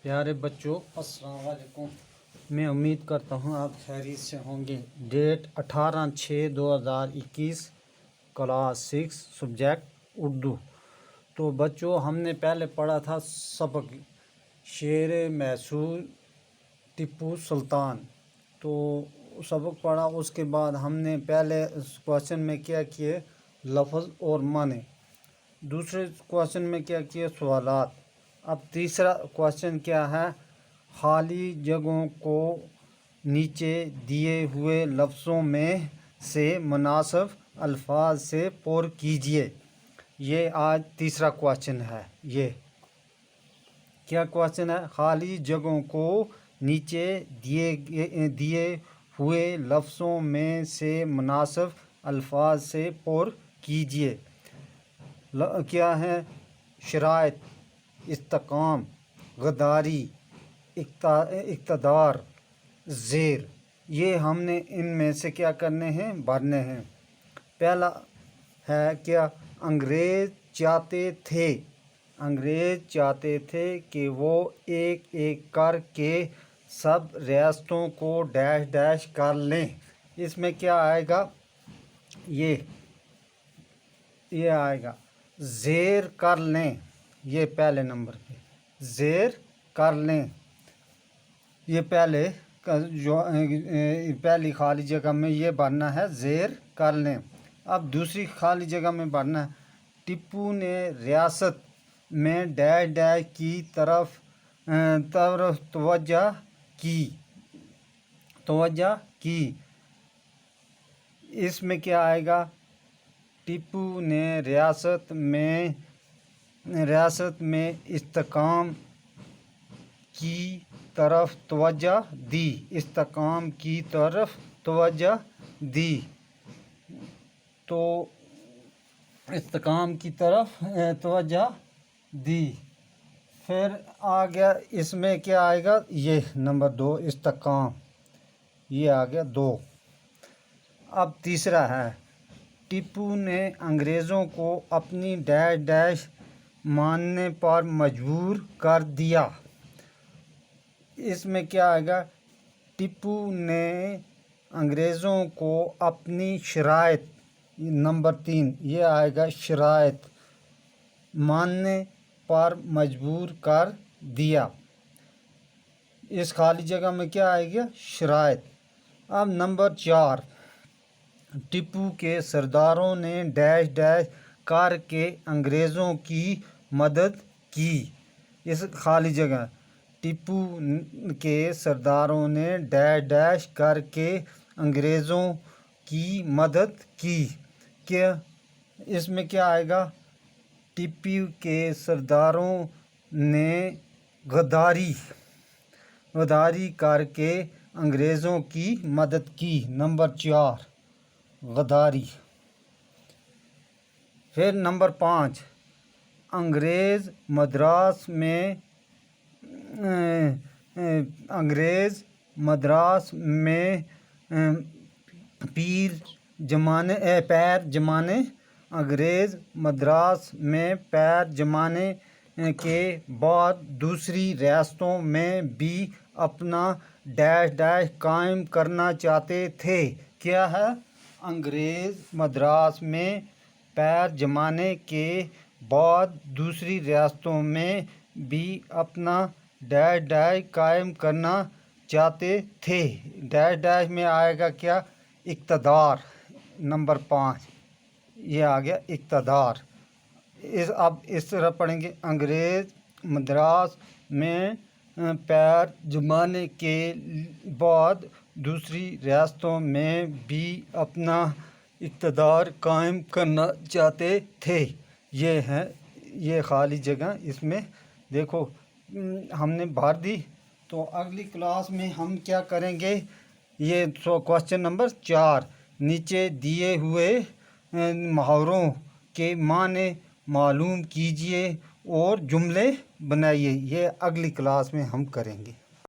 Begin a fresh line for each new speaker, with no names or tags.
پیارے بچوں السلام علیکم۔ میں امید کرتا ہوں آپ خیریت سے ہوں گے۔ Date 18/6/2021، class 6، subject Urdu. تو بچوں ہم نے پہلے پڑھا تھا سبق شعر محصور ٹیپو سلطان۔ تو سبق پڑھا، اس کے بعد ہم نے پہلے کوشچن میں کیا کیے لفظ اور معنی، دوسرے کوشچن میں کیا کیے سوالات۔ اب تیسرا کوشچن کیا ہے، خالی جگہوں کو نیچے دیے ہوئے لفظوں میں سے مناسب الفاظ سے پر کیجیے۔ یہ آج تیسرا کوشچن ہے۔ یہ کیا کوشچن ہے، خالی جگہوں کو نیچے دیے ہوئے لفظوں میں سے مناسب الفاظ سے پر کیجیے۔ کیا ہے، شرائط، استحکام، غداری، اقتدار، زیر۔ یہ ہم نے ان میں سے کیا کرنے ہیں، بھرنے ہیں۔ پہلا ہے کیا، انگریز چاہتے تھے کہ وہ ایک ایک کر کے سب ریاستوں کو ڈیش ڈیش کر لیں۔ اس میں کیا آئے گا، یہ آئے گا زیر کر لیں۔ یہ پہلے نمبر پہ زیر کر لیں، یہ پہلی خالی جگہ میں یہ بھرنا ہے زیر کر لیں۔ اب دوسری خالی جگہ میں بھرنا ہے، ٹیپو نے ریاست میں ڈیش ڈیش کی طرف توجہ کی۔ اس میں کیا آئے گا، ٹیپو نے ریاست میں استحکام کی طرف توجہ دی۔ تو استحکام کی طرف توجہ دی۔ پھر آ گیا، اس میں کیا آئے گا، یہ نمبر 2 استحکام، یہ آ گیا 2۔ اب تیسرا ہے، ٹیپو نے انگریزوں کو اپنی ڈیش ڈیش ماننے پر مجبور کر دیا۔ اس میں کیا آئے گا، ٹیپو نے انگریزوں کو اپنی شرائط، نمبر 3 یہ آئے گا شرائط ماننے پر مجبور کر دیا۔ اس خالی جگہ میں کیا آئے گا، شرائط۔ اب نمبر 4، ٹیپو کے سرداروں نے ڈیش ڈیش کر کے انگریزوں کی مدد کی۔ اس خالی جگہ، ٹیپو کے سرداروں نے ڈیش ڈیش کر کے انگریزوں کی مدد کی۔ اس میں کیا آئے گا، ٹیپو کے سرداروں نے غداری کر کے انگریزوں کی مدد کی، نمبر 4 غداری۔ پھر نمبر 5، انگریز مدراس میں پیر جمانے کے بعد دوسری ریاستوں میں بھی اپنا ڈیش ڈیش قائم کرنا چاہتے تھے۔ کیا ہے، انگریز مدراس میں پیر جمانے کے بعد دوسری ریاستوں میں بھی اپنا ڈیش ڈیش قائم کرنا چاہتے تھے۔ ڈیش ڈیش میں آئے گا کیا، اقتدار، نمبر 5 یہ آ گیا اقتدار۔ اب اس طرح پڑھیں گے، انگریز مدراس میں پیر جمانے کے بعد دوسری ریاستوں میں بھی اپنا اقتدار قائم کرنا چاہتے تھے۔ یہ خالی جگہ اس میں دیکھو ہم نے بھر دی۔ تو اگلی کلاس میں ہم کیا کریں گے، یہ کوشچن نمبر 4، نیچے دیے ہوئے محاوروں کے معنی معلوم کیجیے اور جملے بنائیے۔ یہ اگلی کلاس میں ہم کریں گے۔